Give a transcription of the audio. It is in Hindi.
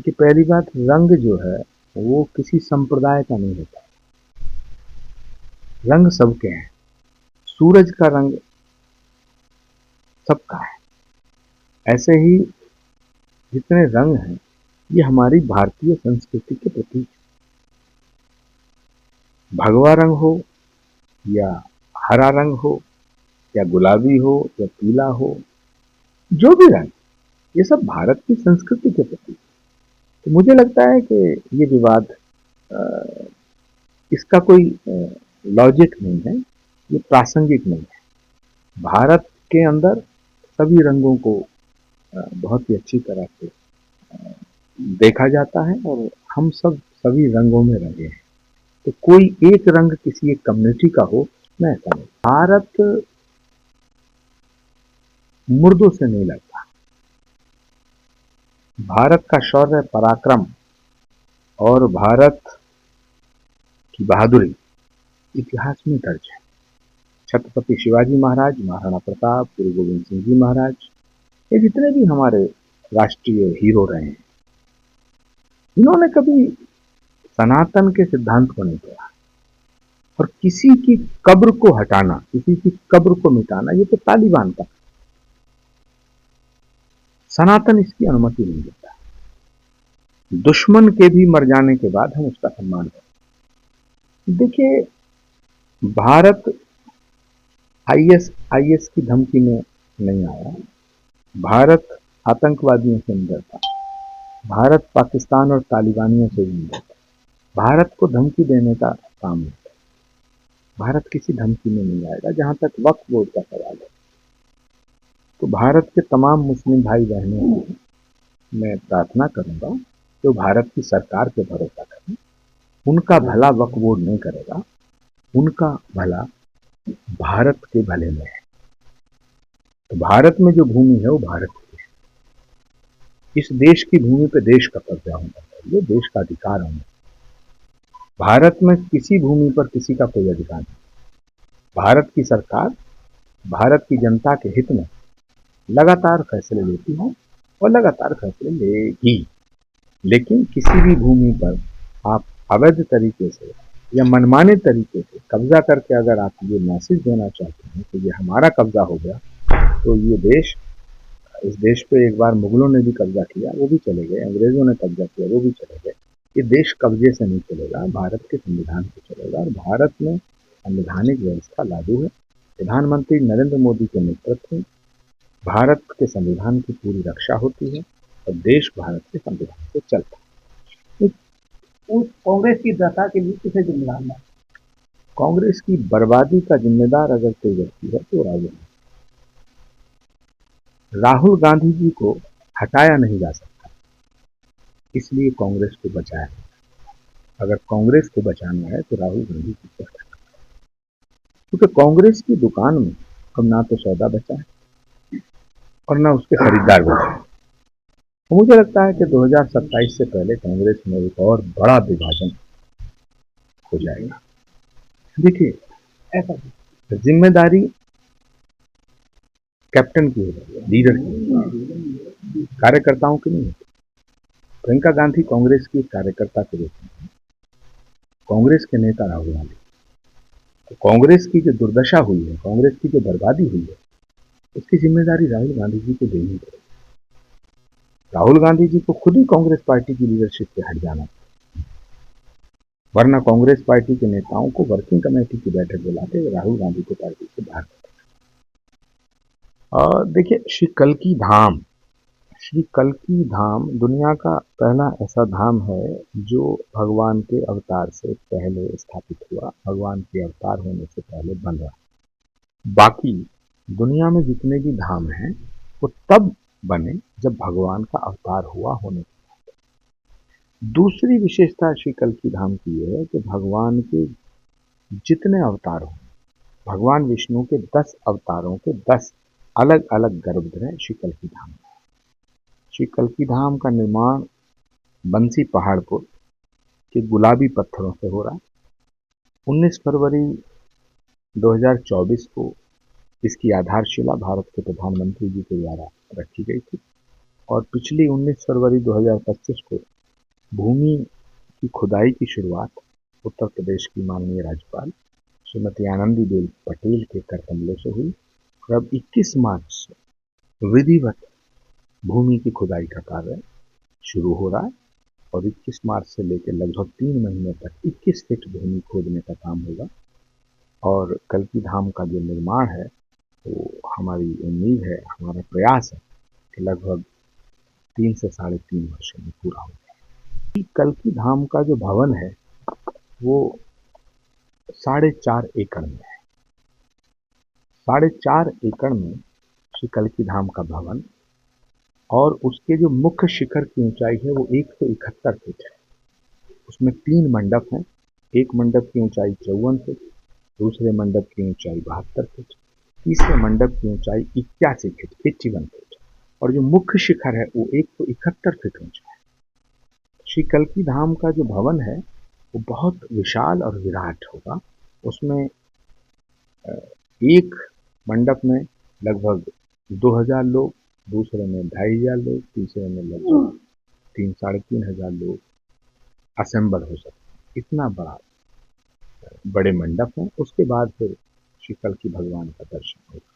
क्योंकि पहली बात, रंग जो है वो किसी संप्रदाय का नहीं होता। रंग सबके हैं। सूरज का रंग सबका है। ऐसे ही जितने रंग हैं ये हमारी भारतीय संस्कृति के प्रतीक। भगवा रंग हो या हरा रंग हो या गुलाबी हो या पीला हो, जो भी रंग, ये सब भारत की संस्कृति के प्रतीक। तो मुझे लगता है कि ये विवाद, इसका कोई लॉजिक नहीं है, ये प्रासंगिक नहीं है। भारत के अंदर सभी रंगों को बहुत ही अच्छी तरह से देखा जाता है और हम सब सभी रंगों में रंगे हैं। तो कोई एक रंग किसी एक कम्युनिटी का हो, मैं ऐसा नहीं। भारत मुर्दों से नहीं लड़ता। भारत का शौर्य पराक्रम और भारत की बहादुरी इतिहास में दर्ज है। छत्रपति शिवाजी महाराज, महाराणा प्रताप, गुरु गोविंद सिंह जी महाराज, ये जितने भी हमारे राष्ट्रीय हीरो रहे हैं, इन्होंने कभी सनातन के सिद्धांत को नहीं तोड़ा। और किसी की कब्र को हटाना, किसी की कब्र को मिटाना, ये तो तालिबान का। सनातन इसकी अनुमति नहीं देता। दुश्मन के भी मर जाने के बाद हम उसका सम्मान करें। देखिए, भारत आईएस की धमकी में नहीं आया। भारत आतंकवादियों से नहीं डरता। भारत पाकिस्तान और तालिबानियों से भी नहीं डरता। भारत को धमकी देने का काम नहीं है। भारत किसी धमकी में नहीं आएगा। जहां तक वक्फ बोर्ड का सवाल है, तो भारत के तमाम मुस्लिम भाई बहनों को मैं प्रार्थना करूंगा कि वो भारत की सरकार पे भरोसा करें। उनका भला वक्फ बोर्ड नहीं करेगा, उनका भला भारत के भले में है। तो भारत में जो भूमि है वो भारत की है। इस देश की भूमि पे देश का कब्जा होना चाहिए, देश का अधिकार होना चाहिए। भारत में किसी भूमि पर किसी का कोई अधिकार नहीं। भारत की सरकार भारत की जनता के हित में लगातार फैसले लेती है और लगातार फैसले लेगी। लेकिन किसी भी भूमि पर आप अवैध तरीके से या मनमाने तरीके से कब्जा करके अगर आप ये मैसेज देना चाहते हैं कि ये हमारा कब्जा हो गया, तो ये देश, इस देश पे एक बार मुगलों ने भी कब्जा किया, वो भी चले गए। अंग्रेजों ने कब्जा किया, वो भी चले गए। ये देश कब्जे से नहीं चलेगा, भारत के संविधान से चलेगा। और भारत में संवैधानिक व्यवस्था लागू है। प्रधानमंत्री नरेंद्र मोदी के नेतृत्व में भारत के संविधान की पूरी रक्षा होती है और देश भारत के संविधान से चलता है। उस कांग्रेस की दशा के लिए किसे जिम्मेदार है? कांग्रेस की बर्बादी का जिम्मेदार अगर कोई व्यक्ति है तो राहुल गांधी जी को हटाया नहीं जा सकता, इसलिए कांग्रेस को बचाया। अगर कांग्रेस को बचाना है तो राहुल गांधी जी को हटाना, क्योंकि कांग्रेस की दुकान में अब ना तो सौदा बचा है और ना उसके खरीदार बचे। तो मुझे लगता है कि 2027 से पहले कांग्रेस में एक और बड़ा विभाजन हो जाएगा। देखिए, ऐसा जिम्मेदारी कैप्टन की है, लीडर की, कार्यकर्ताओं की नहीं है। प्रियंका गांधी कांग्रेस की कार्यकर्ता के रूप में, कांग्रेस के नेता राहुल गांधी, तो कांग्रेस की जो दुर्दशा हुई है, कांग्रेस की जो बर्बादी हुई है, उसकी जिम्मेदारी राहुल गांधी जी को देनी पड़ेगी। राहुल गांधी जी को खुद ही कांग्रेस पार्टी की लीडरशिप से हट जाना, वरना कांग्रेस पार्टी के नेताओं को वर्किंग कमेटी की बैठक बुलाते हुए राहुल गांधी को पार्टी से बाहर कर। और देखिए, श्री कल्की धाम दुनिया का पहला ऐसा धाम है जो भगवान के अवतार से पहले स्थापित हुआ, भगवान के अवतार होने से पहले बन रहा। बाकी दुनिया में जितने भी धाम हैं वो तब बने जब भगवान का अवतार हुआ होने के बाद। दूसरी विशेषता श्री कल्की धाम की यह है कि भगवान के जितने अवतार हों, भगवान विष्णु के 10 अवतारों के 10 अलग अलग गर्भगृह श्री कल्की धाम में। श्री कल्की धाम का निर्माण बंसी पहाड़पुर के गुलाबी पत्थरों से हो रहा है। 19 फरवरी 2024 को इसकी आधारशिला भारत के प्रधानमंत्री जी के द्वारा रखी गई थी और पिछली 19 फरवरी 2025 को भूमि की खुदाई की शुरुआत उत्तर प्रदेश की माननीय राज्यपाल श्रीमती आनंदीबेन पटेल के कर कमलों से हुई और अब 21 मार्च से विधिवत भूमि की खुदाई का कार्य शुरू हो रहा है और 21 मार्च से लेकर लगभग 3 महीने तक 21 फीट भूमि खोदने का काम होगा और कल्की धाम का जो निर्माण है वो हमारी उम्मीद है, हमारा प्रयास है कि लगभग 3 से 3.5 वर्षों में पूरा हो जाए। कल्की धाम का जो भवन है वो 4.5 एकड़ में है। 4.5 एकड़ में श्री कल्की धाम का भवन और उसके जो मुख्य शिखर की ऊंचाई है वो 171 फीट है। उसमें 3 मंडप हैं। एक मंडप की ऊंचाई 54 फीट, दूसरे मंडप की ऊंचाई 72 फीट, तीसरे मंडप की ऊंचाई 81 फीट 81 फीट और जो मुख्य शिखर है वो 171 फीट ऊंचा है। श्री कल्की धाम का जो भवन है वो बहुत विशाल और विराट होगा। उसमें एक मंडप में लगभग 2000 लोग, दूसरे में 2500 लोग, तीसरे में लगभग 3-3.5 लोग असेंबल हो सकते हैं। इतना बड़े मंडप हैं। उसके बाद फिर श्री कल्की भगवान का दर्शन होगा।